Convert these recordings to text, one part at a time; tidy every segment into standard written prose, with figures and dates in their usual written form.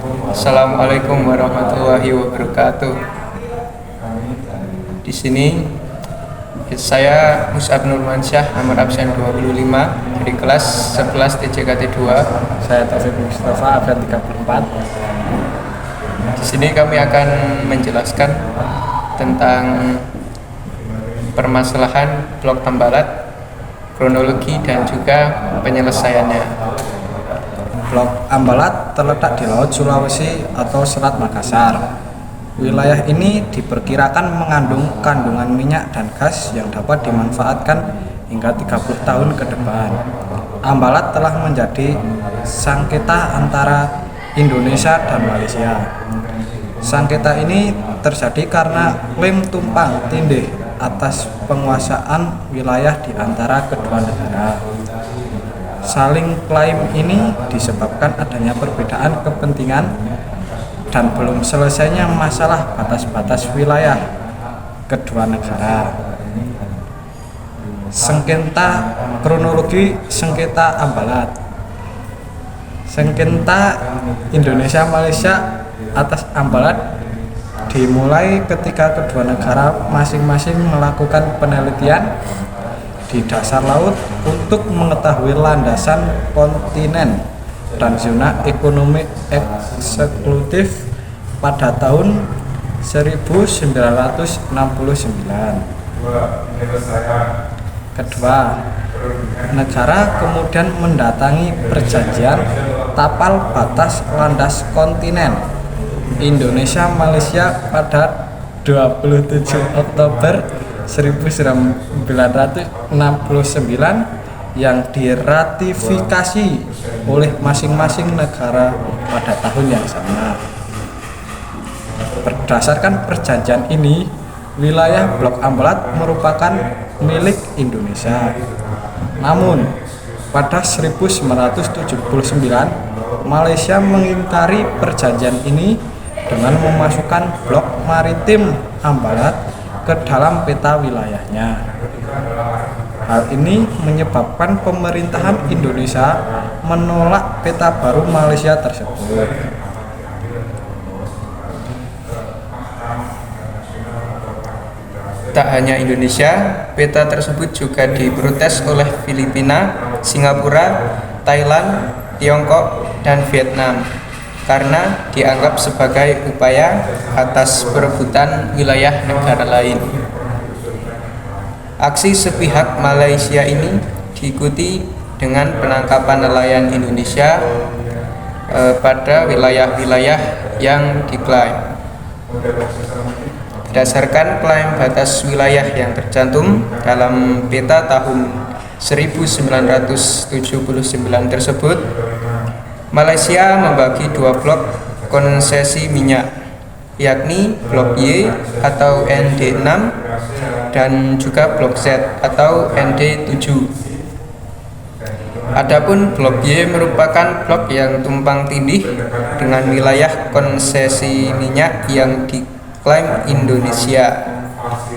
Assalamualaikum warahmatullahi wabarakatuh. Di sini saya Mus'ab Nurmansyah, nomor absen 25 dari kelas 11 TJKT 2. Saya Taufik Mustafa, absen 34. Di sini kami akan menjelaskan tentang permasalahan blok Tambalat, kronologi dan juga penyelesaiannya. Blok Ambalat terletak di Laut Sulawesi atau Selat Makassar. Wilayah ini diperkirakan mengandung kandungan minyak dan gas yang dapat dimanfaatkan hingga 30 tahun ke depan. Ambalat telah menjadi sengketa antara Indonesia dan Malaysia. Sengketa ini terjadi karena klaim tumpang tindih atas penguasaan wilayah di antara kedua negara. Saling klaim ini disebabkan adanya perbedaan kepentingan dan belum selesainya masalah batas-batas wilayah kedua negara. Sengketa kronologi sengketa Ambalat. Sengketa Indonesia Malaysia atas Ambalat dimulai ketika kedua negara masing-masing melakukan penelitian di dasar laut untuk mengetahui landasan kontinen dan zona ekonomi eksklusif pada tahun 1969. Kedua, negara kemudian mendatangi perjanjian tapal batas landas kontinen Indonesia Malaysia pada 27 Oktober 1969 yang diratifikasi oleh masing-masing negara pada tahun yang sama. Berdasarkan perjanjian ini, wilayah Blok Ambalat merupakan milik Indonesia. Namun, pada 1979, Malaysia mengingkari perjanjian ini dengan memasukkan Blok Maritim Ambalat ke dalam peta wilayahnya. Hal ini menyebabkan pemerintahan Indonesia menolak peta baru Malaysia tersebut. Tak hanya Indonesia, peta tersebut juga diprotes oleh Filipina, Singapura, Thailand, Tiongkok, dan Vietnam karena dianggap sebagai upaya atas perebutan wilayah negara lain. Aksi sepihak Malaysia ini diikuti dengan penangkapan nelayan Indonesia pada wilayah-wilayah yang diklaim. Berdasarkan klaim batas wilayah yang tercantum dalam peta tahun 1979 tersebut, Malaysia membagi dua blok konsesi minyak, yakni blok Y atau ND6 dan juga blok Z atau ND7. Adapun blok Y merupakan blok yang tumpang tindih dengan wilayah konsesi minyak yang diklaim Indonesia.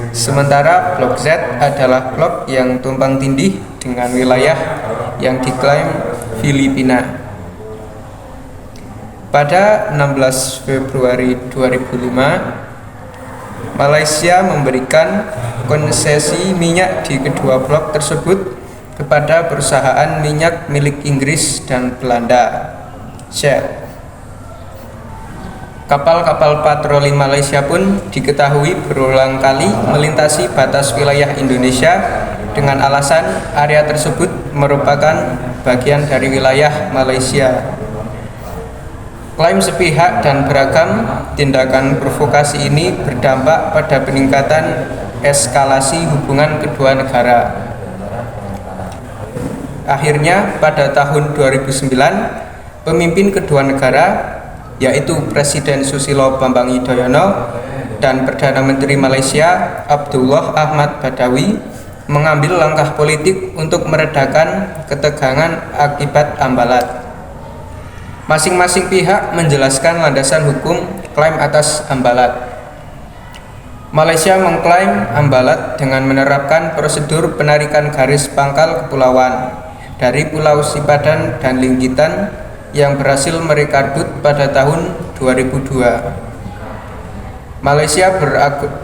Sementara blok Z adalah blok yang tumpang tindih dengan wilayah yang diklaim Filipina. Pada 16 Februari 2005, Malaysia memberikan konsesi minyak di kedua blok tersebut kepada perusahaan minyak milik Inggris dan Belanda, Shell. Kapal-kapal patroli Malaysia pun diketahui berulang kali melintasi batas wilayah Indonesia dengan alasan area tersebut merupakan bagian dari wilayah Malaysia. Klaim sepihak dan beragam tindakan provokasi ini berdampak pada peningkatan eskalasi hubungan kedua negara. Akhirnya pada tahun 2009, pemimpin kedua negara yaitu Presiden Susilo Bambang Yudhoyono dan Perdana Menteri Malaysia Abdullah Ahmad Badawi mengambil langkah politik untuk meredakan ketegangan akibat Ambalat. Masing-masing pihak menjelaskan landasan hukum klaim atas Ambalat. Malaysia mengklaim Ambalat dengan menerapkan prosedur penarikan garis pangkal kepulauan dari Pulau Sipadan dan Linggitan yang berhasil mereka rebut pada tahun 2002. Malaysia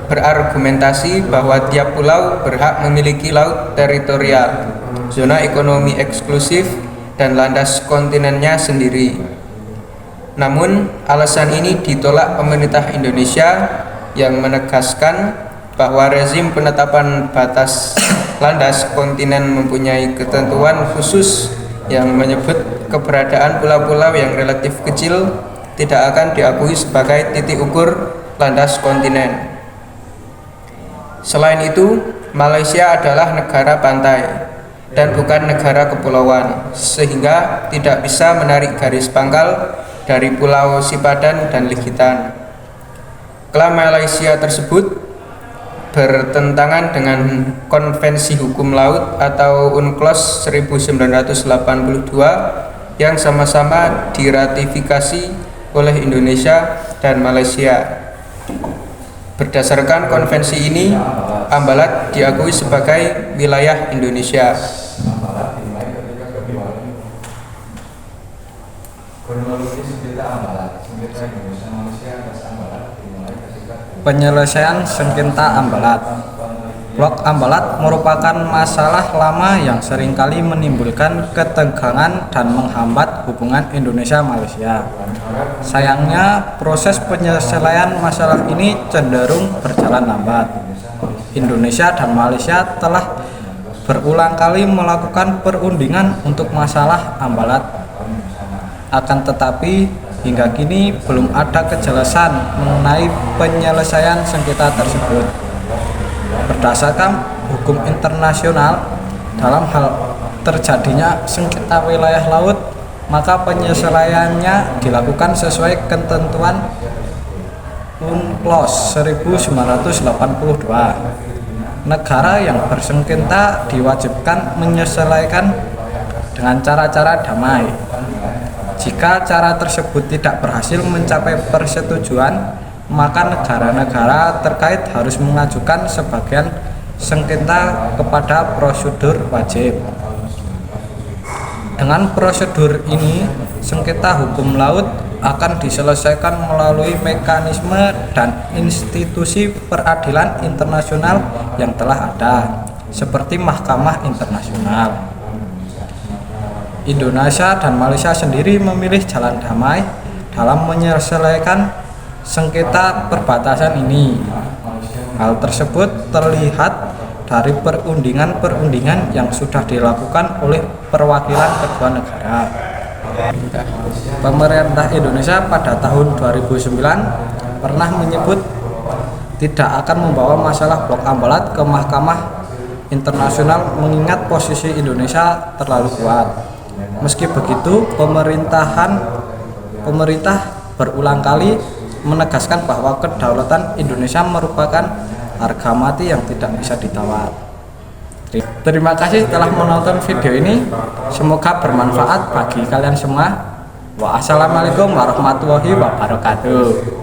berargumentasi bahwa tiap pulau berhak memiliki laut teritorial, zona ekonomi eksklusif, dan landas kontinennya sendiri. Namun, alasan ini ditolak pemerintah Indonesia yang menegaskan bahwa rezim penetapan batas landas kontinen mempunyai ketentuan khusus yang menyebut keberadaan pulau-pulau yang relatif kecil tidak akan diakui sebagai titik ukur landas kontinen. Selain itu, Malaysia adalah negara pantai dan bukan negara kepulauan, sehingga tidak bisa menarik garis pangkal dari Pulau Sipadan dan Ligitan. Klaim Malaysia tersebut bertentangan dengan Konvensi Hukum Laut atau UNCLOS 1982 yang sama-sama diratifikasi oleh Indonesia dan Malaysia. Berdasarkan konvensi ini, Ambalat diakui sebagai wilayah Indonesia. Penyelesaian sengketa Ambalat. Blok Ambalat merupakan masalah lama yang seringkali menimbulkan ketegangan dan menghambat hubungan Indonesia-Malaysia. Sayangnya, proses penyelesaian masalah ini cenderung berjalan lambat. Indonesia dan Malaysia telah berulang kali melakukan perundingan untuk masalah Ambalat. Akan tetapi, hingga kini belum ada kejelasan mengenai penyelesaian sengketa tersebut. Berdasarkan hukum internasional, dalam hal terjadinya sengketa wilayah laut, maka penyelesaiannya dilakukan sesuai ketentuan UNCLOS 1982. Negara yang bersengketa diwajibkan menyelesaikan dengan cara-cara damai. Jika cara tersebut tidak berhasil mencapai persetujuan, maka negara-negara terkait harus mengajukan sebagian sengketa kepada prosedur wajib. Dengan prosedur ini, sengketa hukum laut akan diselesaikan melalui mekanisme dan institusi peradilan internasional yang telah ada, seperti Mahkamah Internasional. Indonesia dan Malaysia sendiri memilih jalan damai dalam menyelesaikan sengketa perbatasan ini. Hal tersebut terlihat dari perundingan-perundingan yang sudah dilakukan oleh perwakilan kedua negara. Pemerintah Indonesia pada tahun 2009 pernah menyebut tidak akan membawa masalah Blok Ambalat ke Mahkamah Internasional mengingat posisi Indonesia terlalu kuat. Meski begitu, pemerintah berulang kali menegaskan bahwa kedaulatan Indonesia merupakan harga mati yang tidak bisa ditawar. Terima kasih telah menonton video ini. Semoga bermanfaat bagi kalian semua. Wassalamualaikum warahmatullahi wabarakatuh.